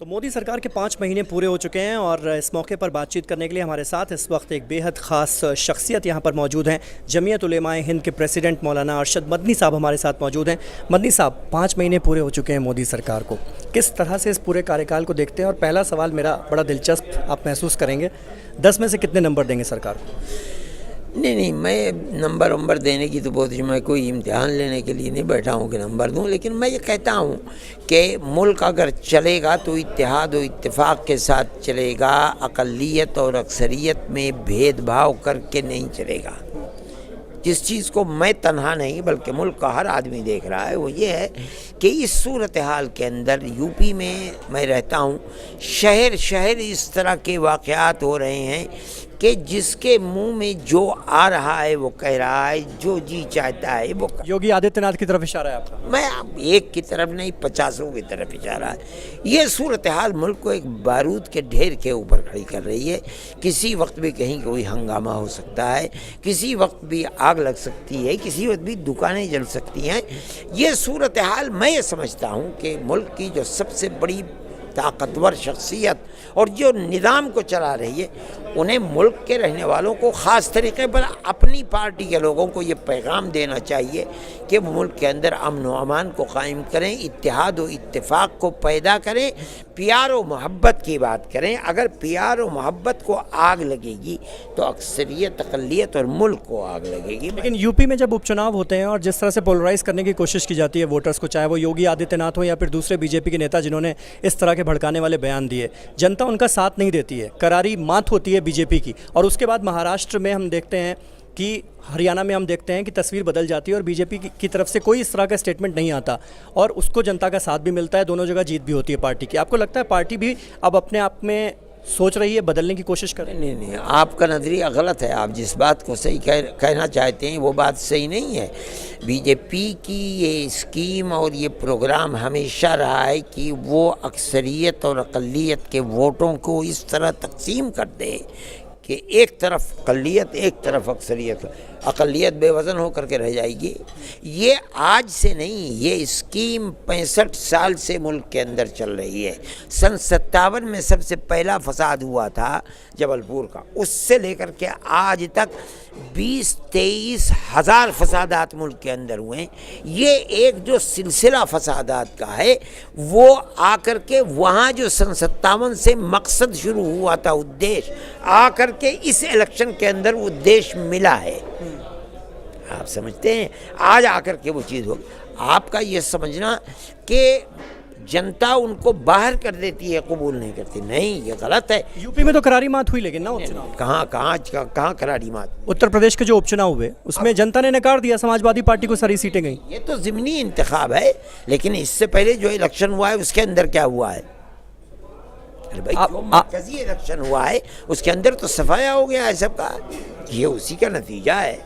तो मोदी सरकार के 5 महीने पूरे हो चुके हैं और इस मौके पर बातचीत करने के लिए हमारे साथ इस वक्त एक बेहद ख़ास शख्सियत यहाँ पर मौजूद हैं। जमीयत उलेमाए हिंद के प्रेसिडेंट मौलाना अरशद मदनी साहब हमारे साथ मौजूद हैं। मदनी साहब, 5 महीने पूरे हो चुके हैं मोदी सरकार को, किस तरह से इस पूरे कार्यकाल को देखते हैं? और पहला सवाल मेरा बड़ा दिलचस्प, आप महसूस करेंगे, 10 में से कितने नंबर देंगे सरकार को? नहीं, मैं नंबर देने की तो बहुत मैं कोई इम्तिहान लेने के लिए नहीं बैठा हूँ कि नंबर दूँ, लेकिन मैं ये कहता हूँ कि मुल्क अगर चलेगा तो इत्तेहाद और इत्तेफाक के साथ चलेगा, अक़लियत और अक्सरियत में भेदभाव करके नहीं चलेगा। जिस चीज़ को मैं तन्हा नहीं बल्कि मुल्क का हर आदमी देख रहा है वो ये है कि इस सूरत हाल के अंदर यूपी में मैं रहता हूँ, शहर शहर इस तरह के वाक़यात हो रहे हैं कि जिसके मुंह में जो आ रहा है वो कह रहा है, जो जी चाहता है वो योगी आदित्यनाथ की तरफ इशारा है आपका? मैं अब एक की तरफ नहीं 50 की तरफ इशारा है। ये सूरत हाल मुल्क को एक बारूद के ढेर के ऊपर खड़ी कर रही है। किसी वक्त भी कहीं कोई हंगामा हो सकता है, किसी वक्त भी आग लग सकती है, किसी वक्त भी दुकानें जल सकती हैं। ये सूरत हाल मैं ये समझता हूँ कि मुल्क की जो सबसे बड़ी ताकतवर शख्सियत और जो निज़ाम को चला रही है, उन्हें मुल्क के रहने वालों को ख़ास तरीके पर अपनी पार्टी के लोगों को ये पैगाम देना चाहिए कि वो मुल्क के अंदर अमन व अमान को कायम करें, इत्तेहाद व इत्तेफाक को पैदा करें, प्यार व मोहब्बत की बात करें। अगर प्यार व मोहब्बत को आग लगेगी तो अक्सरियत, अक़लियत और मुल्क को आग लगेगी। लेकिन यूपी में जब उपचुनाव होते हैं और जिस तरह से पोलराइज़ करने की कोशिश की जाती है वोटर्स को, चाहे वो योगी आदित्यनाथ हो या फिर दूसरे बीजेपी के नेता जिन्होंने इस तरह के भड़काने वाले बयान दिए, जनता उनका साथ नहीं देती है, करारी मात होती है बीजेपी की। और उसके बाद महाराष्ट्र में हम देखते हैं कि हरियाणा में हम देखते हैं कि तस्वीर बदल जाती है और बीजेपी की तरफ से कोई इस तरह का स्टेटमेंट नहीं आता और उसको जनता का साथ भी मिलता है, दोनों जगह जीत भी होती है पार्टी की। आपको लगता है पार्टी भी अब अपने आप में सोच रही है, बदलने की कोशिश कर रही है? नहीं, आपका नज़रिया गलत है। आप जिस बात को सही कहना चाहते हैं वो बात सही नहीं है। बीजेपी की ये स्कीम और ये प्रोग्राम हमेशा रहा है कि वो अक्सरियत और अक़लियत के वोटों को इस तरह तकसीम कर दे कि एक तरफ अक़लियत, एक तरफ अक्सरियत, अक़लियत बेवज़न होकर के रह जाएगी। ये आज से नहीं, ये स्कीम 65 साल से मुल्क के अंदर चल रही है। सन 57 में सबसे पहला फसाद हुआ था जबलपुर का, उससे लेकर के आज तक 20-23 हज़ार फसादात मुल्क के अंदर हुए। ये एक जो सिलसिला फसादात का है वो आकर के वहाँ जो सन 57 से मकसद शुरू हुआ था, उद्देश्य, आकर के इस इलेक्शन के अंदर उद्देश्य मिला है। आप समझते हैं आज आकर के वो चीज़ हो। आपका ये समझना कि जनता उनको बाहर कर देती है, कबूल नहीं करती, नहीं, ये गलत है। यूपी में तो करारी मात हुई, लेकिन ना उपचुनाव कहाँ करारी मात? उत्तर प्रदेश के जो उपचुनाव हुए उसमें जनता ने नकार दिया, समाजवादी पार्टी को सारी सीटें गई। ये तो ज़िमनी इंतखाब है, लेकिन इससे पहले जो इलेक्शन हुआ है उसके अंदर क्या हुआ है? अरे भाई, जो मरकज़ी इलेक्शन हुआ है उसके अंदर तो सफाया हो गया है सबका। ये उसी का नतीजा है।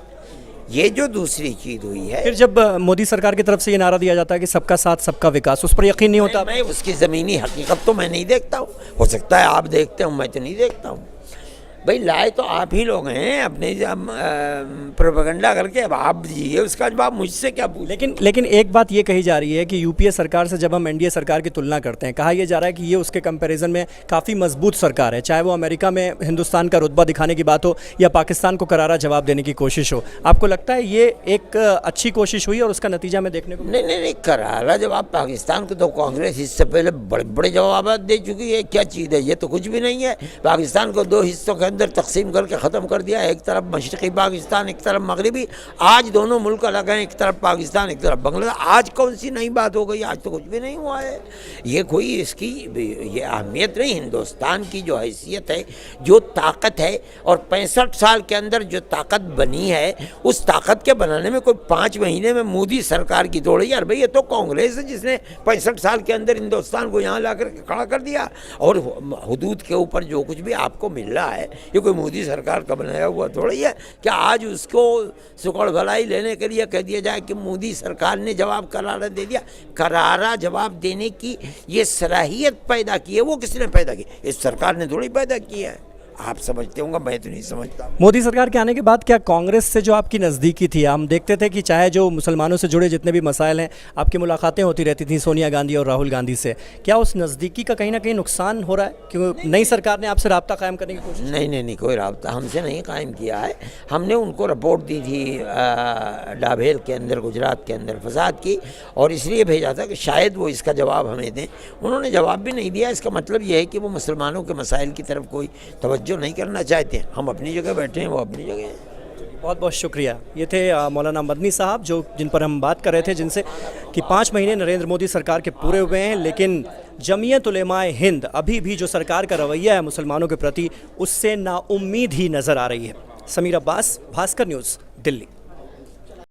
ये जो दूसरी चीज़ हुई है, फिर जब मोदी सरकार की तरफ से ये नारा दिया जाता है कि सबका साथ सबका विकास, उस पर यकीन नहीं होता? मैं उसकी ज़मीनी हकीकत तो मैं नहीं देखता हूँ। हो सकता है आप देखते हो, मैं तो नहीं देखता हूँ। भाई लाए तो आप ही लोग हैं, अपने प्रोपेगेंडा करके। अब आप दीजिए उसका जवाब, मुझसे क्या पूछ। लेकिन एक बात ये कही जा रही है कि यूपीए सरकार से जब हम एनडीए सरकार की तुलना करते हैं, कहा यह जा रहा है कि ये उसके कंपैरिजन में काफ़ी मजबूत सरकार है, चाहे वो अमेरिका में हिंदुस्तान का रुतबा दिखाने की बात हो या पाकिस्तान को करारा जवाब देने की कोशिश हो। आपको लगता है ये एक अच्छी कोशिश हुई और उसका नतीजा में देखने को? नहीं, करारा जवाब पाकिस्तान को तो कांग्रेस इससे पहले बड़े बड़े जवाब दे चुकी है। क्या चीज़ है? ये तो कुछ भी नहीं है। पाकिस्तान को 2 हिस्सों के अंदर तकसीम करके ख़त्म कर दिया, एक तरफ मशरक़ी पाकिस्तान, एक तरफ मगरबी। आज दोनों मुल्क अलग हैं, एक तरफ पाकिस्तान, एक तरफ बांग्लादेश। आज कौन सी नई बात हो गई? आज तो कुछ भी नहीं हुआ है। ये कोई इसकी ये अहमियत नहीं। हिंदुस्तान की जो हैसियत है, जो ताकत है, और 65 साल के अंदर जो ताकत बनी है, उस ताकत के बनाने में कोई 5 महीने में मोदी सरकार की तोड़ी। यार भाई, ये तो कांग्रेस है जिसने 65 साल के अंदर हिंदुस्तान को यहाँ ला कर खड़ा कर दिया। और हुदूद के ऊपर जो कुछ भी आपको मिल रहा है, ये कोई मोदी सरकार का बनाया हुआ थोड़ा ही है। क्या आज उसको सुकड़ भलाई लेने के लिए कह दिया जाए कि मोदी सरकार ने जवाब करारा दे दिया? करारा जवाब देने की ये सलाहियत पैदा की है वो किसने पैदा की? इस सरकार ने थोड़ी पैदा की है। आप समझते होंगे, मैं तो नहीं समझता। मोदी सरकार के आने के बाद क्या कांग्रेस से जो आपकी नज़दीकी थी, हम देखते थे कि चाहे जो मुसलमानों से जुड़े जितने भी मसाइल हैं, आपकी मुलाकातें होती रहती थी सोनिया गांधी और राहुल गांधी से, क्या उस नज़दीकी का कहीं ना कहीं नुकसान हो रहा है क्योंकि नई सरकार ने आपसे रब्ता कायम करने की कोशिश? नहीं, कोई रब्ता हमसे नहीं कायम किया है। हमने उनको रिपोर्ट दी थी डाभेल के अंदर, गुजरात के अंदर फसाद की, और इसलिए भेजा था कि शायद वो इसका जवाब हमें दें। उन्होंने जवाब भी नहीं दिया। इसका मतलब ये है कि वो मुसलमानों के मसाइल की तरफ कोई तवज्जो नहीं करना चाहते हैं। हम अपनी जगह बैठे हैं, वो अपनी जगह हैं। बहुत बहुत शुक्रिया। ये थे मौलाना मदनी साहब जिन पर हम बात कर रहे थे, जिनसे कि 5 महीने नरेंद्र मोदी सरकार के पूरे हुए हैं, लेकिन जमीयत उलेमाए हिंद अभी भी जो सरकार का रवैया है मुसलमानों के प्रति, उससे नाउम्मीद ही नज़र आ रही है। समीर अब्बास, भास्कर न्यूज़, दिल्ली।